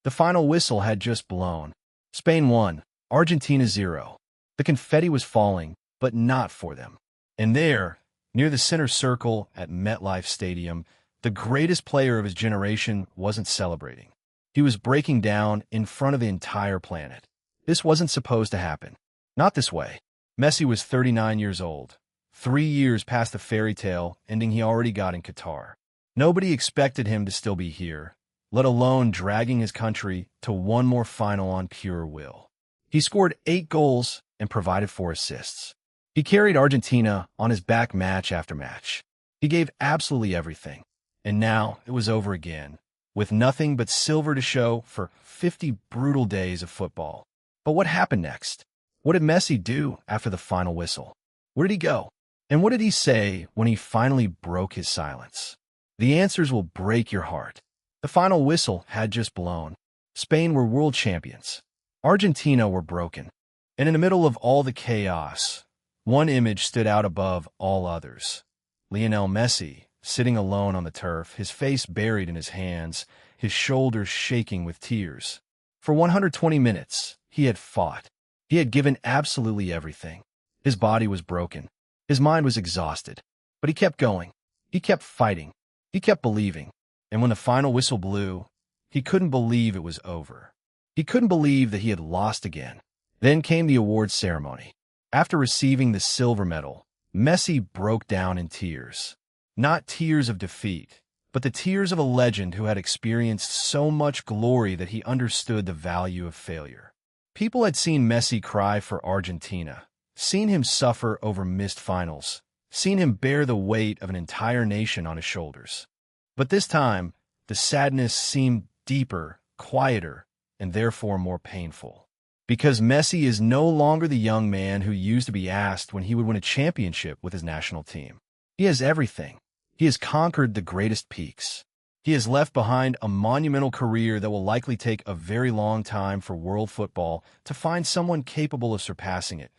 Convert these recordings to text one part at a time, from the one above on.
The final whistle had just blown. Spain won, Argentina 0. The confetti was falling, but not for them. And there, near the center circle at MetLife Stadium, the greatest player of his generation wasn't celebrating. He was breaking down in front of the entire planet. This wasn't supposed to happen. Not this way. Messi was 39 years old, 3 years past the fairy tale ending he already got in Qatar. Nobody expected him to still be here, let alone dragging his country to one more final on pure will. He scored 8 goals and provided 4 assists. He carried Argentina on his back match after match. He gave absolutely everything. And now it was over again, with nothing but silver to show for 50 brutal days of football. But what happened next? What did Messi do after the final whistle? Where did he go? And what did he say when he finally broke his silence? The answers will break your heart. The final whistle had just blown. Spain were world champions. Argentina were broken. And in the middle of all the chaos, one image stood out above all others. Lionel Messi, sitting alone on the turf, his face buried in his hands, his shoulders shaking with tears. For 120 minutes, he had fought. He had given absolutely everything. His body was broken. His mind was exhausted. But he kept going. He kept fighting. He kept believing. And when the final whistle blew, he couldn't believe it was over. He couldn't believe that he had lost again. Then came the awards ceremony. After receiving the silver medal, Messi broke down in tears. Not tears of defeat, but the tears of a legend who had experienced so much glory that he understood the value of failure. People had seen Messi cry for Argentina, seen him suffer over missed finals, seen him bear the weight of an entire nation on his shoulders. But this time, the sadness seemed deeper, quieter, and therefore more painful. Because Messi is no longer the young man who used to be asked when he would win a championship with his national team. He has everything. He has conquered the greatest peaks. He has left behind a monumental career that will likely take a very long time for world football to find someone capable of surpassing it.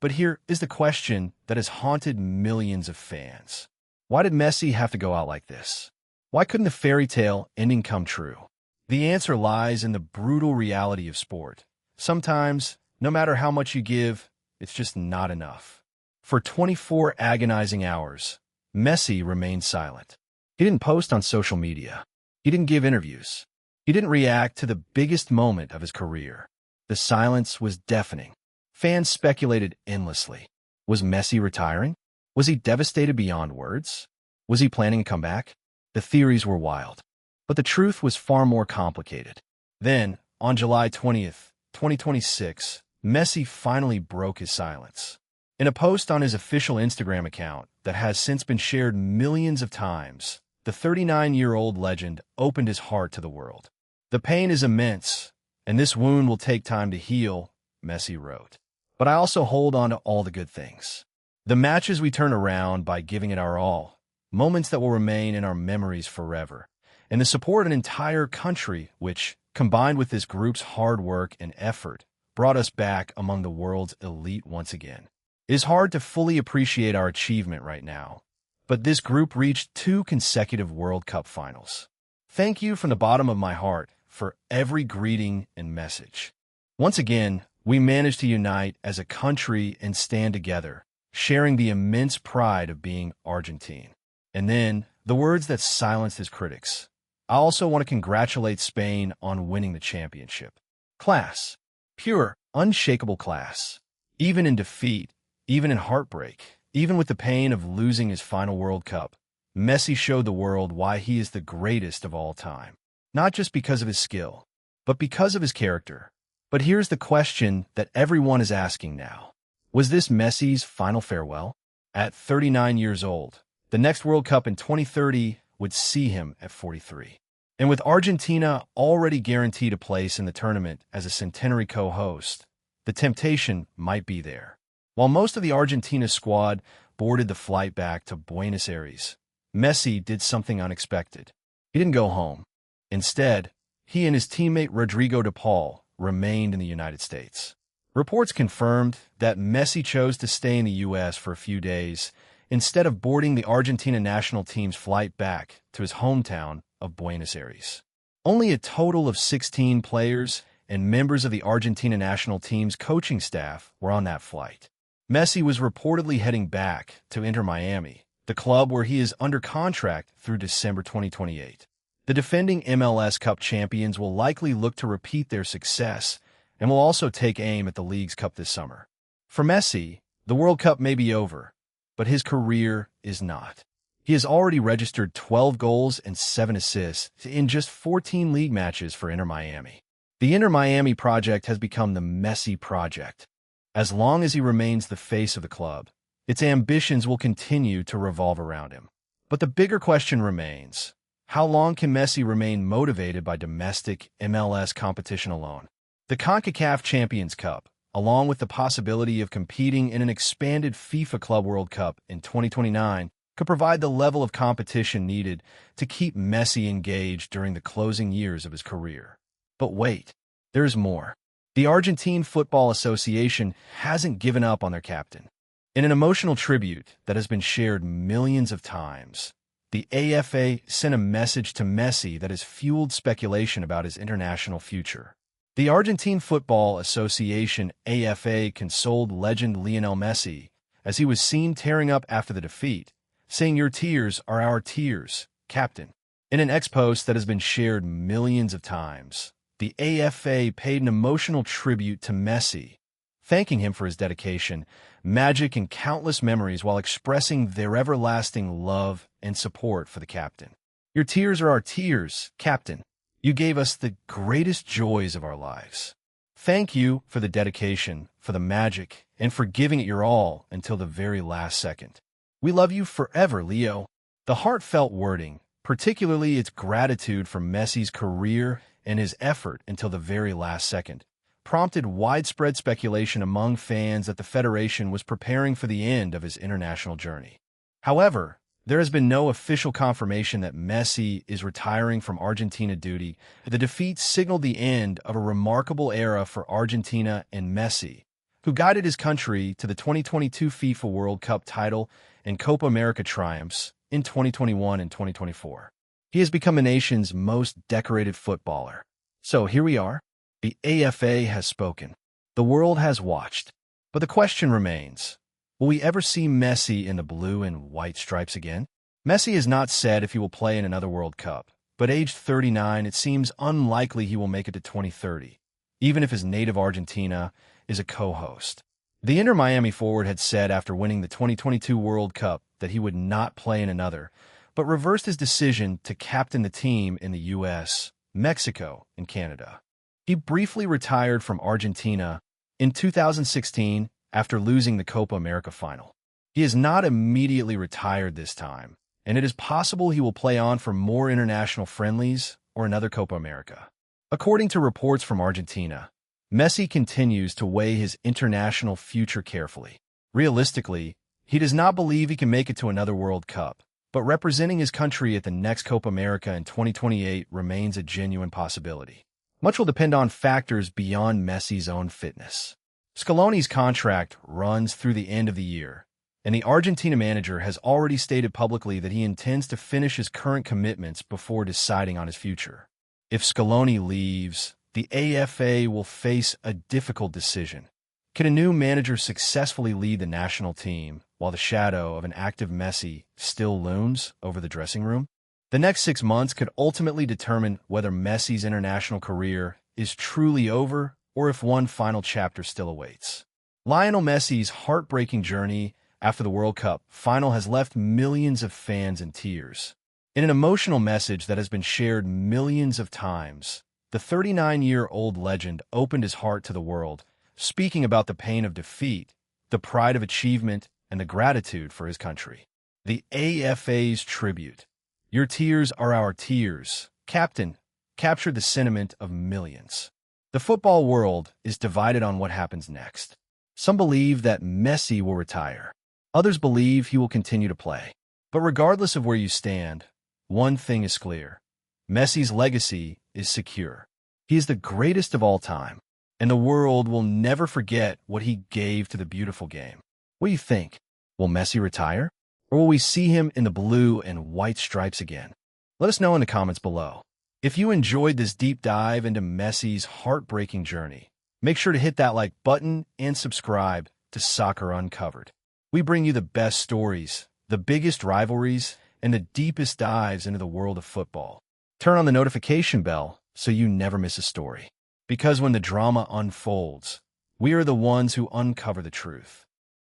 But here is the question that has haunted millions of fans. Why did Messi have to go out like this? Why couldn't the fairy tale ending come true? The answer lies in the brutal reality of sport. Sometimes, no matter how much you give, it's just not enough. For 24 agonizing hours, Messi remained silent. He didn't post on social media. He didn't give interviews. He didn't react to the biggest moment of his career. The silence was deafening. Fans speculated endlessly. Was Messi retiring? Was he devastated beyond words? Was he planning a comeback? The theories were wild. But the truth was far more complicated. Then, on July 20th, 2026, Messi finally broke his silence. In a post on his official Instagram account that has since been shared millions of times, the 39-year-old legend opened his heart to the world. "The pain is immense, and this wound will take time to heal," Messi wrote. "But I also hold on to all the good things. The matches we turn around by giving it our all, moments that will remain in our memories forever, and the support of an entire country which, combined with this group's hard work and effort, brought us back among the world's elite once again. It is hard to fully appreciate our achievement right now, but this group reached 2 consecutive World Cup finals. Thank you from the bottom of my heart for every greeting and message. Once again, we managed to unite as a country and stand together, sharing the immense pride of being Argentine." And then, the words that silenced his critics. "I also want to congratulate Spain on winning the championship. Class. Pure, unshakable class. Even in defeat, even in heartbreak, even with the pain of losing his final World Cup, Messi showed the world why he is the greatest of all time. Not just because of his skill, but because of his character. But here's the question that everyone is asking now. Was this Messi's final farewell? At 39 years old, the next World Cup in 2030 would see him at 43. And with Argentina already guaranteed a place in the tournament as a centenary co-host, the temptation might be there. While most of the Argentina squad boarded the flight back to Buenos Aires, Messi did something unexpected. He didn't go home. Instead, he and his teammate Rodrigo de Paul remained in the United States. Reports confirmed that Messi chose to stay in the U.S. for a few days instead of boarding the Argentina national team's flight back to his hometown of Buenos Aires. Only a total of 16 players and members of the Argentina national team's coaching staff were on that flight. Messi was reportedly heading back to Inter Miami, the club where he is under contract through December 2028. The defending MLS Cup champions will likely look to repeat their success and will also take aim at the League's Cup this summer. For Messi, the World Cup may be over, but his career is not. He has already registered 12 goals and 7 assists in just 14 league matches for Inter Miami. The Inter Miami project has become the Messi project. As long as he remains the face of the club, its ambitions will continue to revolve around him. But the bigger question remains, how long can Messi remain motivated by domestic MLS competition alone? The CONCACAF Champions Cup, along with the possibility of competing in an expanded FIFA Club World Cup in 2029, could provide the level of competition needed to keep Messi engaged during the closing years of his career. But wait, there's more. The Argentine Football Association hasn't given up on their captain. In an emotional tribute that has been shared millions of times, the AFA sent a message to Messi that has fueled speculation about his international future. The Argentine Football Association AFA consoled legend Lionel Messi as he was seen tearing up after the defeat, saying, "Your tears are our tears, captain." In an ex-post that has been shared millions of times, the AFA paid an emotional tribute to Messi, thanking him for his dedication, magic, and countless memories while expressing their everlasting love and support for the captain. "Your tears are our tears, captain. You gave us the greatest joys of our lives. Thank you for the dedication, for the magic, and for giving it your all until the very last second. We love you forever, Leo." The heartfelt wording, particularly its gratitude for Messi's career and his effort until the very last second, prompted widespread speculation among fans that the Federation was preparing for the end of his international journey. However, there has been no official confirmation that Messi is retiring from Argentina duty. The defeat signaled the end of a remarkable era for Argentina and Messi, who guided his country to the 2022 FIFA World Cup title and Copa America triumphs in 2021 and 2024. He has become the nation's most decorated footballer. So here we are. The AFA has spoken. The world has watched. But the question remains, will we ever see Messi in the blue and white stripes again? Messi has not said if he will play in another World Cup, but aged 39, it seems unlikely he will make it to 2030, even if his native Argentina is a co-host. The Inter Miami forward had said after winning the 2022 World Cup that he would not play in another, but reversed his decision to captain the team in the U.S., Mexico, and Canada. He briefly retired from Argentina in 2016 after losing the Copa America final. He is not immediately retired this time, and it is possible he will play on for more international friendlies or another Copa America. According to reports from Argentina, Messi continues to weigh his international future carefully. Realistically, he does not believe he can make it to another World Cup, but representing his country at the next Copa America in 2028 remains a genuine possibility. Much will depend on factors beyond Messi's own fitness. Scaloni's contract runs through the end of the year, and the Argentina manager has already stated publicly that he intends to finish his current commitments before deciding on his future. If Scaloni leaves, the AFA will face a difficult decision. Can a new manager successfully lead the national team while the shadow of an active Messi still looms over the dressing room? The next 6 months could ultimately determine whether Messi's international career is truly over or if one final chapter still awaits. Lionel Messi's heartbreaking journey after the World Cup final has left millions of fans in tears. In an emotional message that has been shared millions of times, the 39-year-old legend opened his heart to the world, speaking about the pain of defeat, the pride of achievement, and the gratitude for his country. The AFA's tribute, "Your tears are our tears, captain," captured the sentiment of millions. The football world is divided on what happens next. Some believe that Messi will retire. Others believe he will continue to play. But regardless of where you stand, one thing is clear. Messi's legacy is secure. He is the greatest of all time, and the world will never forget what he gave to the beautiful game. What do you think? Will Messi retire? Or will we see him in the blue and white stripes again? Let us know in the comments below. If you enjoyed this deep dive into Messi's heartbreaking journey, make sure to hit that like button and subscribe to Soccer Uncovered. We bring you the best stories, the biggest rivalries, and the deepest dives into the world of football. Turn on the notification bell so you never miss a story. Because when the drama unfolds, we are the ones who uncover the truth.